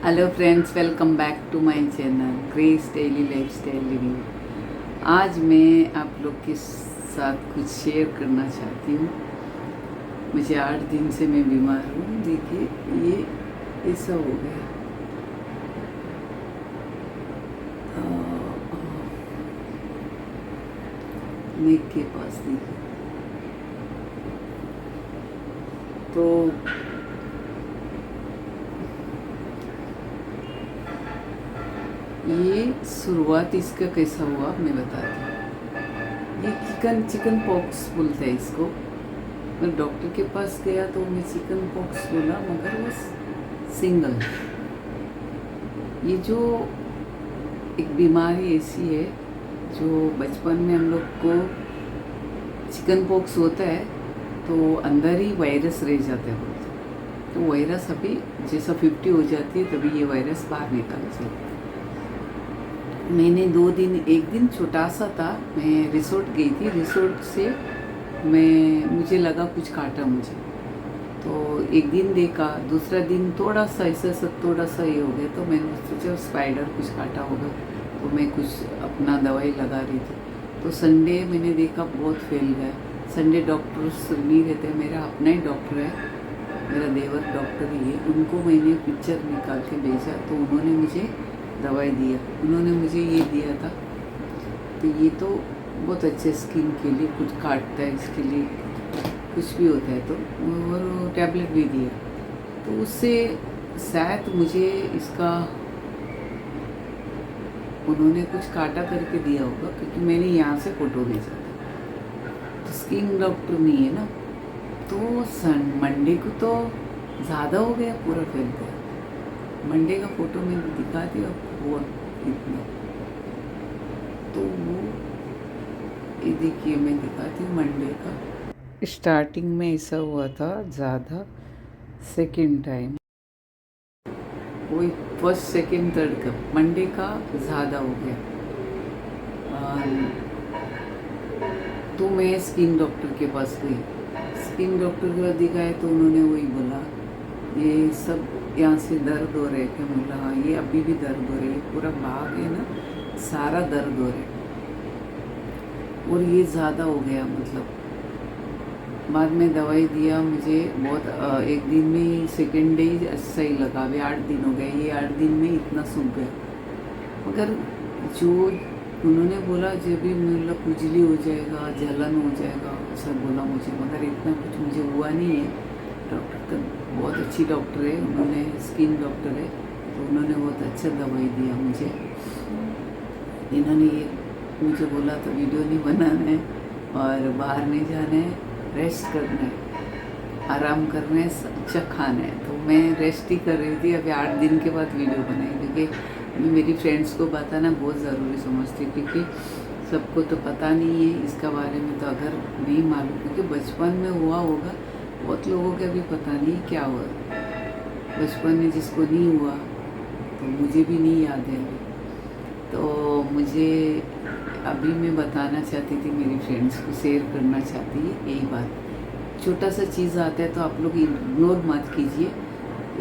Hello friends, welcome back to my channel Grace daily lifestyle living. आज मैं आप लोग के साथ कुछ शेयर करना चाहती हूँ। मुझे 8 दिन से मैं बीमार हूँ। देखिए, ये ऐसा हो गया। नेक के पास देखिए, तो ये शुरुआत इसका कैसा हुआ मैं बताती हूँ। ये चिकन पॉक्स बोलते हैं इसको। मैं डॉक्टर के पास गया तो मैं चिकन पॉक्स बोला, मगर वो सिंगल। ये जो एक बीमारी ऐसी है जो बचपन में हम लोग को चिकन पॉक्स होता है तो अंदर ही वायरस रह जाते हैं बोलते हैं। तो वायरस अभी जैसा 50 हो जाती है तभी ये वायरस बाहर निकल जाता है। मैंने एक दिन छोटा सा था, मैं रिसोर्ट गई थी। रिसोर्ट से मुझे लगा कुछ काटा मुझे, तो एक दिन देखा। दूसरा दिन थोड़ा सा ऐसा थोड़ा सा ये हो गया, तो मैंने सोचा स्पाइडर कुछ काटा होगा, तो मैं कुछ अपना दवाई लगा रही थी। तो संडे मैंने देखा बहुत फैल गया। संडे डॉक्टर्स नहीं रहते, मेरा अपना ही डॉक्टर है, मेरा देवर डॉक्टर ही है। उनको मैंने पिक्चर निकाल के भेजा, तो उन्होंने मुझे दवाई दिया। उन्होंने मुझे ये दिया था, तो ये तो बहुत अच्छे स्किन के लिए, कुछ काटता है इसके लिए, कुछ भी होता है तो, और टैबलेट भी दिया। तो उससे शायद मुझे इसका उन्होंने कुछ काटा करके दिया होगा, क्योंकि मैंने यहाँ से फ़ोटो भेजा था। तो स्किन डॉक्टर नहीं है ना, तो मंडे को तो ज़्यादा हो गया, पूरा फैल गया। मंडे का फ़ोटो मैं दिखाती हूँ आपको, वो इतना। तो वो ये देखिए, मैं दिखाती हूँ मंडे का। स्टार्टिंग में ऐसा हुआ था ज़्यादा, सेकेंड टाइम वही फर्स्ट सेकेंड थर्ड का, मंडे का ज़्यादा हो गया। तो मैं स्किन डॉक्टर के पास गई। स्किन डॉक्टर को दिखाया तो उन्होंने वही बोला, ये सब यहाँ से दर्द हो रहा है क्या? बोला हाँ, ये अभी भी दर्द हो रही है, पूरा भाग है ना, सारा दर्द हो रहा है, और ये ज़्यादा हो गया। मतलब बाद में दवाई दिया मुझे बहुत, एक दिन में ही सेकेंड डे ही अच्छा ही लगा। अभी 8 दिन हो गए, ये 8 दिन में इतना सूख गया। मगर जो उन्होंने बोला, जब भी मतलब खुजली हो जाएगा, जलन हो जाएगा, ऐसा बोला मुझे, मगर इतना कुछ मुझे हुआ नहीं है। डॉक्टर तो बहुत अच्छी डॉक्टर है, उन्होंने स्किन डॉक्टर है, तो उन्होंने बहुत अच्छा दवाई दिया मुझे। इन्होंने ये मुझे बोला तो वीडियो नहीं बनाना है और बाहर नहीं जाना है, रेस्ट करना है, आराम करना है, अच्छा खाना है। तो मैं रेस्ट ही कर रही थी। अभी 8 दिन के बाद वीडियो बनाई, क्योंकि मैं मेरी फ्रेंड्स को बताना बहुत ज़रूरी समझती, क्योंकि सबको तो पता नहीं है इसका बारे में। तो अगर नहीं मालूम, क्योंकि बचपन में हुआ होगा, बहुत लोगों का भी पता नहीं क्या हुआ बचपन में, जिसको नहीं हुआ तो मुझे भी नहीं याद है। तो मुझे अभी मैं बताना चाहती थी, मेरी फ्रेंड्स को शेयर करना चाहती है यही बात। छोटा सा चीज़ आता है तो आप लोग इग्नोर मत कीजिए।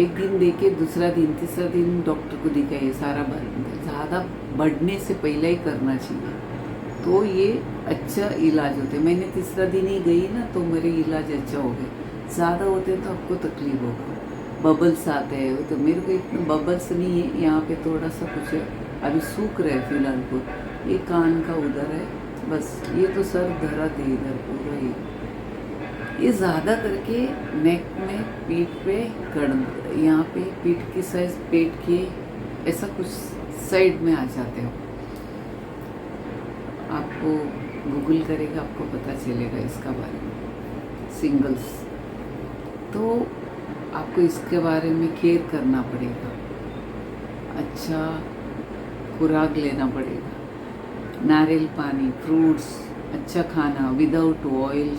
एक दिन देखे, दूसरा दिन, तीसरा दिन डॉक्टर को दिखाइए। सारा ज़्यादा बढ़ने से पहले ही करना चाहिए, तो ये अच्छा इलाज होता है। मैंने तीसरा दिन ही गई ना, तो मेरे इलाज अच्छा हो गया। ज़्यादा होते हैं तो आपको तकलीफ होगा, बबल्स आते हैं। तो मेरे को इतना बबल्स नहीं है, यहाँ पे थोड़ा सा कुछ है, अभी सूख रहे फिलहाल को। ये कान का उधर है बस, ये तो सर धरा थे इधर पूरा ही। ये ज़्यादा करके नेक में, पीठ पे, यहाँ पे पीठ की साइज, पेट के ऐसा कुछ साइड में आ जाते हो। आपको गूगल करेगा, आपको पता चलेगा इसका बारे में, सिंगल्स। तो आपको इसके बारे में केयर करना पड़ेगा, अच्छा खुराक लेना पड़ेगा, नारियल पानी, फ्रूट्स, अच्छा खाना, विदाउट ऑयल,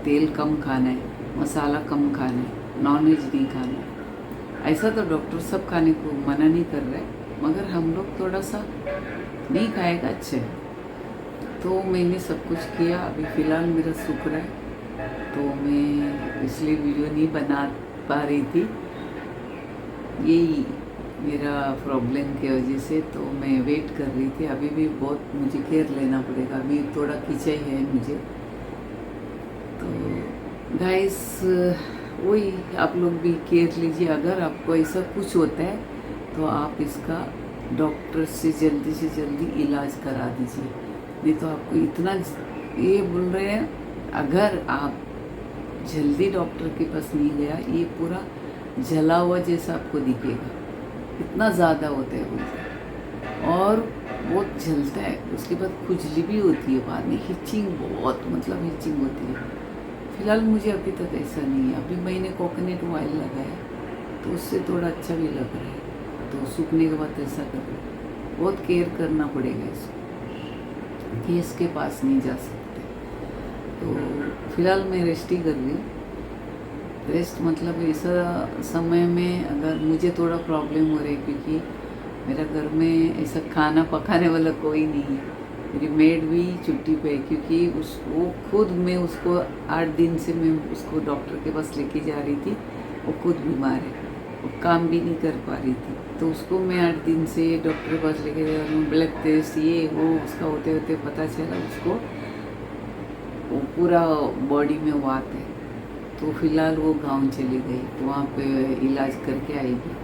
तेल कम खाना है, मसाला कम खाना है, नॉनवेज नहीं खाना है। ऐसा तो डॉक्टर सब खाने को मना नहीं कर रहे, मगर हम लोग थोड़ा सा नहीं खाएगा अच्छे। तो मैंने सब कुछ किया। अभी फ़िलहाल मेरा सूख रहा है, तो मैं इसलिए वीडियो नहीं बना पा रही थी। यही मेरा प्रॉब्लम की वजह से, तो मैं वेट कर रही थी। अभी भी बहुत मुझे केयर लेना पड़ेगा, अभी थोड़ा खिंचाई है मुझे। तो गाइस वही आप लोग भी केयर लीजिए। अगर आपको ऐसा कुछ होता है तो आप इसका डॉक्टर से जल्दी इलाज करा दीजिए। नहीं तो आपको इतना, ये बोल रहे हैं, अगर आप जल्दी डॉक्टर के पास नहीं गया, ये पूरा जला हुआ जैसा आपको दिखेगा, इतना ज़्यादा होता है बोलते हैं। और बहुत जलता है, उसके बाद खुजली भी होती है, बाद में हिचिंग, बहुत मतलब हिचिंग होती है। फिलहाल मुझे अभी तक ऐसा नहीं है। अभी मैंने कोकोनट ऑयल लगाया तो उससे थोड़ा अच्छा भी लग रहा है। तो सूखने के बाद ऐसा कर रहा है, बहुत केयर करना पड़ेगा इसको, गैस के पास नहीं जा सकते। तो फिलहाल मैं रेस्ट ही कर रही हूँ। रेस्ट मतलब ऐसा समय में अगर मुझे थोड़ा प्रॉब्लम हो रहा है, क्योंकि मेरा घर में ऐसा खाना पकाने वाला कोई नहीं है। मेरी मेड भी छुट्टी पे है, क्योंकि वो खुद, मैं उसको 8 दिन से मैं उसको डॉक्टर के पास लेके जा रही थी। वो खुद बीमार है, वो काम भी नहीं कर पा रही थी। तो उसको मैं 8 दिन से डॉक्टर के पास लेके जा रही हूँ। ब्लड टेस्ट ये वो उसका होते होते पता चला उसको वो पूरा बॉडी में वात है। तो फिलहाल वो गांव चली गई, तो वहाँ पे इलाज करके आएगी।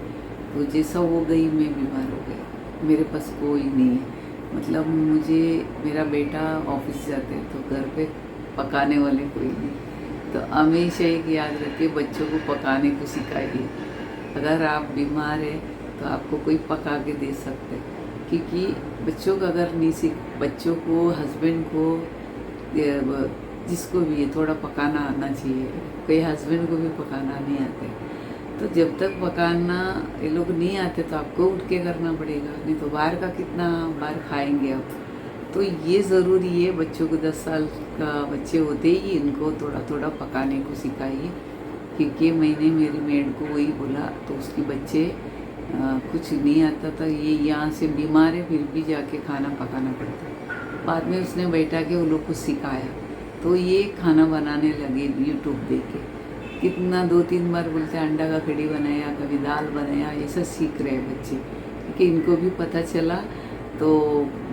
तो जैसा वो गई, मैं बीमार हो गई। मेरे पास कोई नहीं है, मतलब मुझे, मेरा बेटा ऑफिस जाते हैं तो घर पे पकाने वाले कोई नहीं। तो हमेशा एक याद रखिए, बच्चों को पकाने को सिखाइए। अगर आप बीमार हैं तो आपको कोई पका के दे सकते हैं, क्योंकि बच्चों का अगर नहीं सीख, बच्चों को, हस्बैंड को, जिसको भी है थोड़ा पकाना आना चाहिए। कई हस्बैंड को भी पकाना नहीं आते, तो जब तक पकाना ये लोग नहीं आते तो आपको उठ के करना पड़ेगा। नहीं तो बाहर का कितना बार खाएंगे आप। तो ये ज़रूरी है, बच्चों को 10 साल का बच्चे होते ही इनको थोड़ा थोड़ा पकाने को सिखाइए। क्योंकि मैंने मेरी मेड को वही बोला, तो उसके बच्चे कुछ नहीं आता था, ये यहाँ से बीमार है फिर भी जाके खाना पकाना पड़ता। बाद में उसने बैठा के वो लोग को सिखाया, तो ये खाना बनाने लगे यूट्यूब देख के। कितना 2-3 बार बोलते हैं अंडा का कड़ी बनाया, कभी दाल बनाया, ऐसा सीख रहे हैं बच्चे। क्योंकि इनको भी पता चला, तो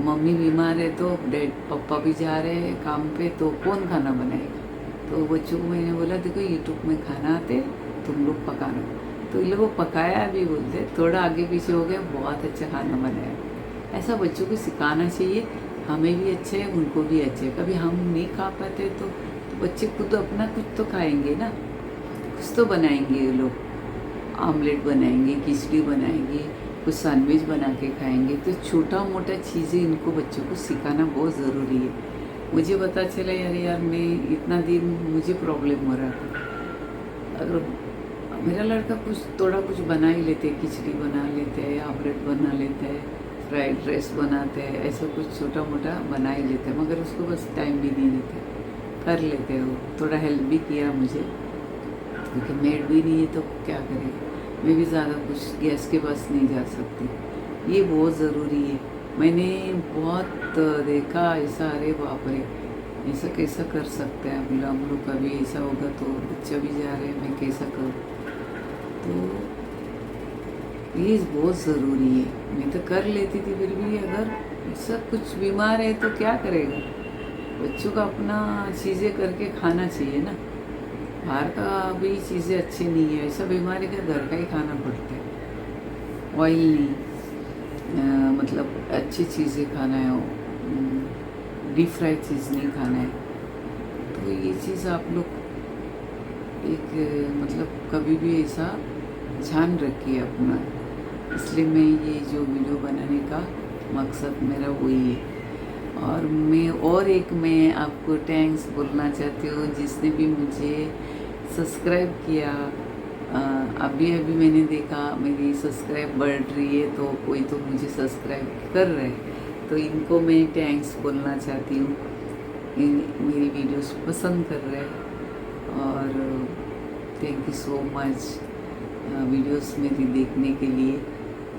मम्मी बीमार है तो डैड पापा भी जा रहे हैं काम पे, तो कौन खाना बनाएगा। तो बच्चों को मैंने बोला, देखो यूट्यूब में खाना आते, तुम लोग पकाना। तो इन लोगों को पकाया भी, बोलते थोड़ा आगे पीछे हो गया, बहुत अच्छा खाना बनाया। ऐसा बच्चों को सिखाना चाहिए, हमें भी अच्छे है, उनको भी अच्छे है। कभी हम नहीं खा पाते तो बच्चे खुद अपना कुछ तो खाएंगे ना, कुछ तो बनाएंगे। ये लोग आमलेट बनाएंगे, खिचड़ी बनाएंगे, कुछ सैंडविच बना के खाएंगे। तो छोटा मोटा चीज़ें इनको बच्चों को सिखाना बहुत ज़रूरी है। मुझे पता चला यार मैं इतना दिन मुझे प्रॉब्लम हो रहा था। अगर मेरा लड़का कुछ थोड़ा कुछ बना ही लेते, खिचड़ी बना लेते हैं, आमलेट बना लेते हैं, फ्राइड राइस बनाते हैं, ऐसा कुछ छोटा मोटा बना ही लेते हैं, मगर उसको बस टाइम भी नहीं देते, कर लेते हैं। वो थोड़ा हेल्प भी किया मुझे, क्योंकि मेड भी नहीं है तो क्या करेगा। मैं भी ज़्यादा कुछ गैस के पास नहीं जा सकती, ये बहुत ज़रूरी है। मैंने बहुत देखा ऐसा, अरे बाप रे, ऐसा कैसा कर सकते हैं हम लोग, कभी ऐसा होगा तो बच्चा भी जा रहे हैं, मैं कैसा करूँ। तो ये बहुत ज़रूरी है। मैं तो कर लेती थी, फिर भी अगर ऐसा कुछ बीमार है तो क्या करेगा। बच्चों का अपना चीज़ें करके खाना चाहिए ना, बाहर का भी चीज़ें अच्छी नहीं है। ऐसा बीमारी का घर का ही खाना पड़ता है, ऑयल नहीं, मतलब अच्छी चीज़ें खाना है, डीप फ्राइड चीज़ नहीं खाना है। तो ये चीज़ आप लोग एक मतलब कभी भी ऐसा ध्यान रखिए अपना। इसलिए मैं ये जो वीडियो बनाने का मकसद मेरा वही है। और मैं आपको थैंक्स बोलना चाहती हूँ, जिसने भी मुझे सब्सक्राइब किया। अभी मैंने देखा मेरी सब्सक्राइब बढ़ रही है, तो कोई तो मुझे सब्सक्राइब कर रहे हैं, तो इनको मैं थैंक्स बोलना चाहती हूँ। मेरी वीडियोस पसंद कर रहे हैं, और thank you so much videos मेरी देखने के लिए।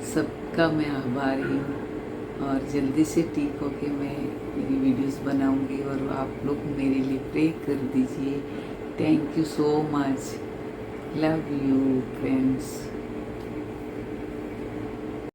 सबका मैं आभारी हूँ, और जल्दी से ठीक होके मैं मेरी वीडियोस बनाऊंगी, और आप लोग मेरे लिए प्रे कर दीजिए। Thank you so much, love you friends.